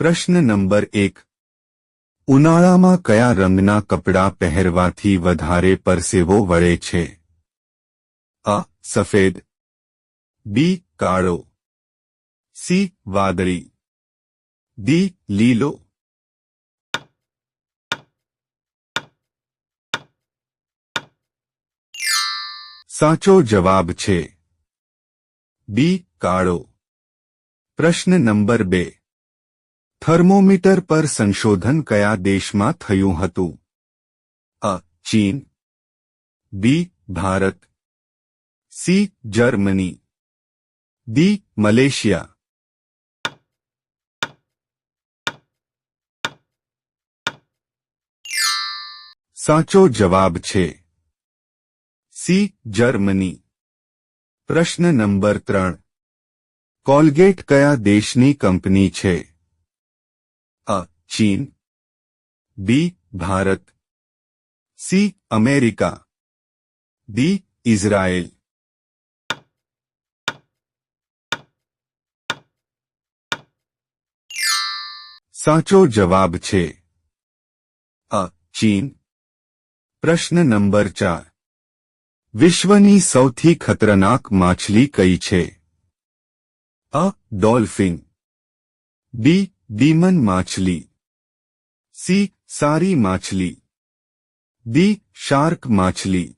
પ્રશ્ન નંબર 1. ઉનાળામાં કયા રંગના કપડાં પહેરવાથી વધારે પરસેવો વળે છે? અ. સફેદ, બી. કાળો, સી. વાદળી, ડી. લીલો. સાચો જવાબ છે બી. કાળો. પ્રશ્ન નંબર 2. થર્મોમીટર પર સંશોધન કયા દેશમાં થયું હતું? અ. ચીન, B. Bharat, C. Germany, D. Malaysia. સાચો જવાબ છે સી. જર્મની. પ્રશ્ન નંબર 3. કોલગેટ કયા દેશની કંપની છે? અ. ચીન, B. Bharat, C. America, D. Israel. સાચો જવાબ છે અ. ચીન. પ્રશ્ન નંબર 4. વિશ્વની સૌથી ખતરનાક માછલી કઈ છે? અ. ડોલ્ફિન, બી. ડીમન માછલી, સી. સારી માછલી, ડી. શાર્ક માછલી.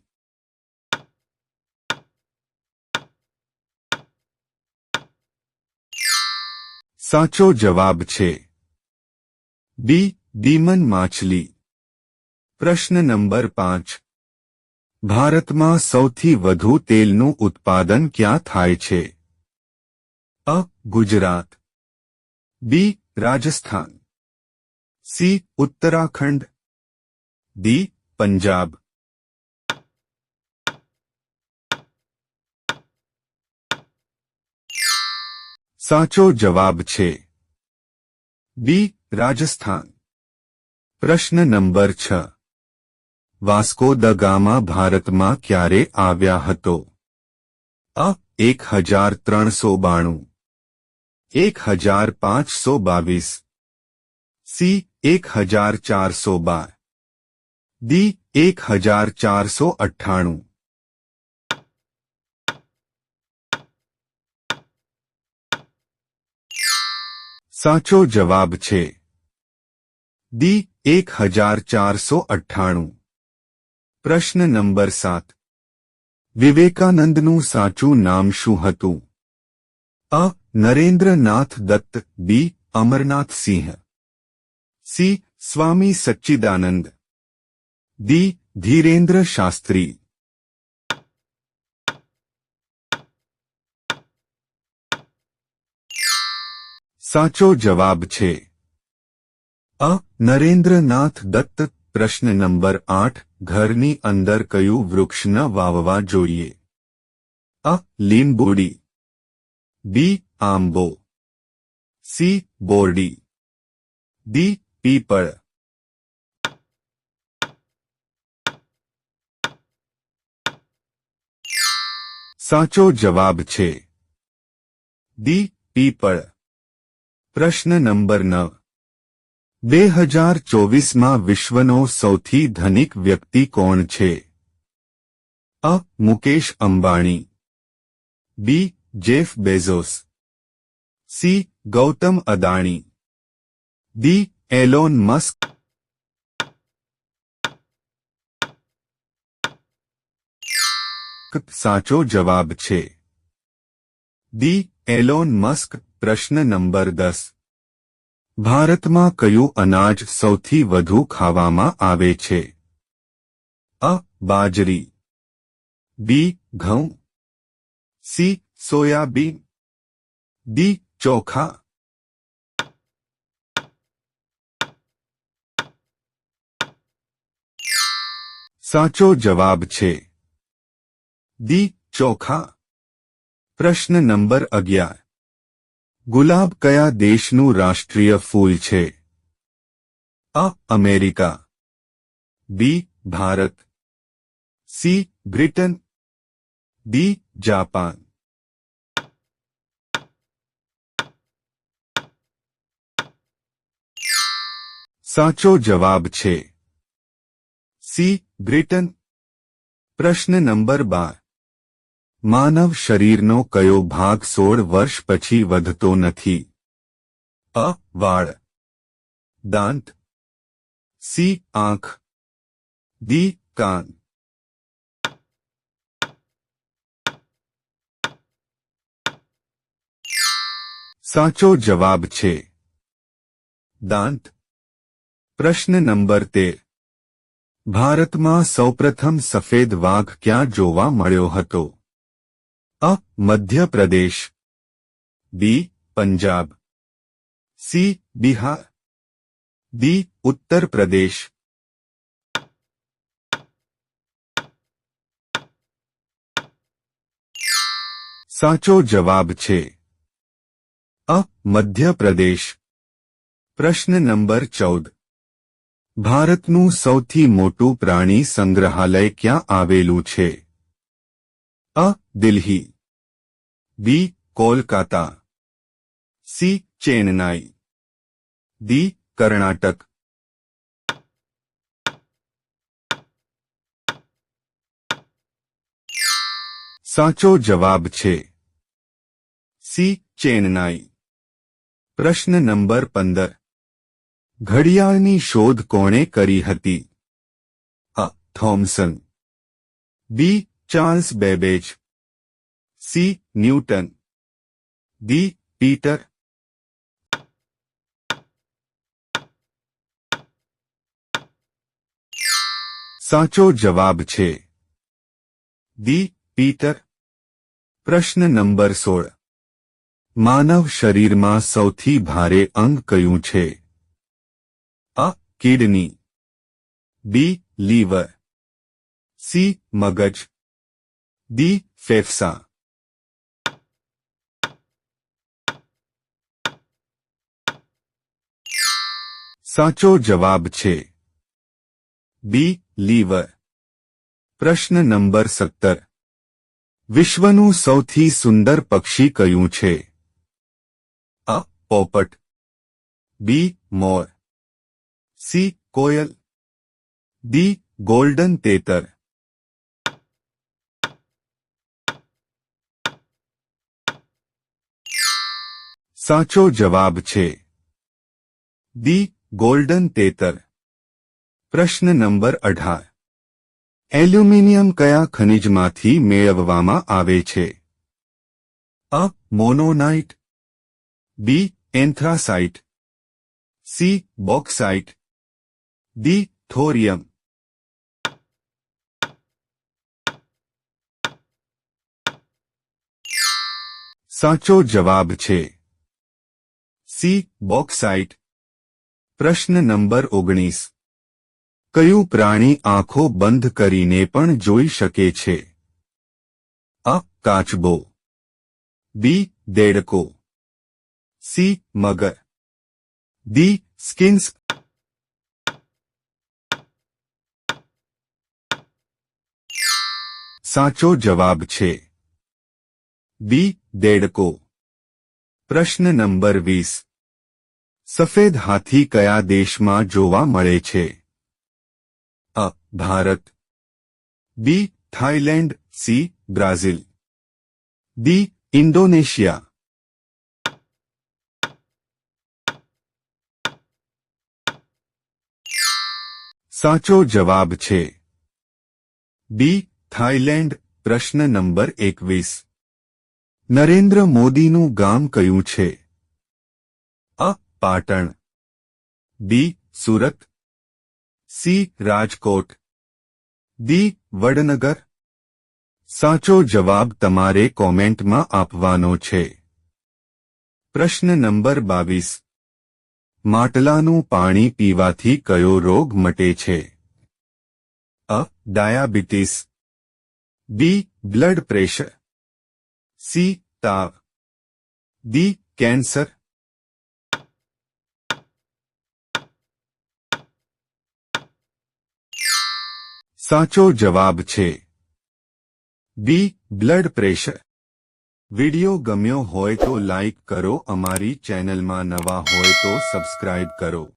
સાચો જવાબ છે બી. ડીમન માછલી. પ્રશ્ન નંબર 5. ભારતમાં સૌથી વધુ તેલનું ઉત્પાદન ક્યાં થાય છે? અ. ગુજરાત, બી. રાજસ્થાન, સી. ઉત્તરાખંડ, ડી. પંજાબ. સાચો જવાબ છે બી. રાજસ્થાન. પ્રશ્ન નંબર 6. વાસ્કો દ ગામા ભારતમાં ક્યારે આવ્યા હતો? અ. 1392, 1522, સી. 1412, ડી. 1498. સાચો જવાબ છે ડી. 1498. પ્રશ્ન નંબર 7. વિવેકાનંદનું સાચું નામ શું હતું? અ. નરેન્દ્રનાથ દત્ત, બી. અમરનાથ સિંહ, સી. સ્વામી સચ્ચિદાનંદ, ડી. ધીરેન્દ્ર શાસ્ત્રી. સાચો જવાબ છે અ. નરેન્દ્રનાથ દત્ત. પ્રશ્ન નંબર 8. ઘરની અંદર કયું વૃક્ષ ન વાવવા જોઈએ? અ. લીંબુડી, બી. આંબો, સી. બોરડી, ડી. પીપળ. સાચો જવાબ છે ડી. પીપળ. પ્રશ્ન નંબર 9. 2024માં વિશ્વનો સૌથી ધનિક વ્યક્તિ કોણ છે? અ. Mukesh Ambani, B. Jeff Bezos, C. Gautam Adani, D. Elon Musk. સાચો જવાબ છે ડી. Elon Musk. પ્રશ્ન નંબર 10. ભારતમાં કયું અનાજ સૌથી વધુ ખાવામાં આવે છે? અ. બાજરી, બી. ઘઉં, સી. Soybean, D. ચોખા. સાચો જવાબ છે ડી. ચોખા. પ્રશ્ન નંબર 11. ગુલાબ કયા દેશનું રાષ્ટ્રીય ફૂલ છે? અ. America, B. Bharat, C. Britain, D. Japan. સાચો જવાબ છે સી બ્રિટન. પ્રશ્ન નંબર 12. માનવ શરીરનો કયો ભાગ 16 વર્ષ પછી વધતો નથી? અ. વાળ, દાંત, સી આંખ, ડી કાન. સાચો જવાબ છે દાંત. પ્રશ્ન નંબર 13. ભારતમાં સૌપ્રથમ સફેદ વાઘ ક્યાં જોવા મળ્યો હતો? અ. મધ્યપ્રદેશ, બી. પંજાબ, સી. બિહાર, ડી. ઉત્તર પ્રદેશ. સાચો જવાબ છે અ. મધ્યપ્રદેશ. પ્રશ્ન નંબર 14. ભારતનું સૌથી મોટું પ્રાણી સંગ્રહાલય ક્યાં આવેલું છે? અ. દિલ્હી, બી. કોલકાતા, સી. ચેન્નાઈ, ડી. કર્ણાટક. સાચો જવાબ છે સી. ચેન્નાઈ. પ્રશ્ન નંબર 15. ઘડિયાળની શોધ કોણે કરી હતી? અ. Thomson, B. Charles Babbage, C. Newton, D. Peter. સાચો જવાબ છે ડી. પીટર. પ્રશ્ન નંબર 16. માનવ શરીરમાં સૌથી ભારે અંગ કયું છે? અ. Kidney, B. Liver, C. મગજ, ડી. ફેફસા. સાચો જવાબ છે બી. લીવર. પ્રશ્ન નંબર 17. વિશ્વનું સૌથી સુંદર પક્ષી કયું છે? અ. પોપટ, બી. મોર, સી. કોયલ, ડી. ગોલ્ડન તેતર. સાચો જવાબ છે ડી. ગોલ્ડન તેતર. પ્રશ્ન નંબર 18. એલ્યુમિનિયમ કયા ખનિજમાંથી મેળવવામાં આવે છે? અ. મોનોનાઇટ, બી. એન્થ્રાસાઇટ, સી. Bauxite, D. થોરિયમ. સાચો જવાબ છે સી. બોક્સાઇટ. પ્રશ્ન નંબર 19. કયું પ્રાણી આંખો બંધ કરીને પણ જોઈ શકે છે? અ. કાચબો, બી. દેડકો, સી. મગર, ડી. સ્કિન્સ. સાચો જવાબ છે બી. દેડકો. પ્રશ્ન નંબર 20. સફેદ હાથી કયા દેશમાં જોવા મળે છે? અ. Bharat, B. Thailand, C. Brazil, D. Indonesia. સાચો જવાબ છે બી. થાઇલેન્ડ. પ્રશ્ન નંબર 21. નરેન્દ્ર મોદીનું ગામ કયું છે? અ. Patan, B. Surat, C. Rajkot, D. Vadnagar. સાચો જવાબ તમારે કોમેન્ટમાં આપવાનો છે. પ્રશ્ન નંબર 22. માટલાનું પાણી પીવાથી કયો રોગ મટે છે? અ. Diabetes, B. Blood pressure, C. તાવ, ડી. કેન્સર. સાચો જવાબ છે બી. Blood pressure. વિડિયો ગમ્યો હોય તો લાઇક કરો, અમારી ચેનલમાં નવા હોય તો સબસ્ક્રાઇબ કરો.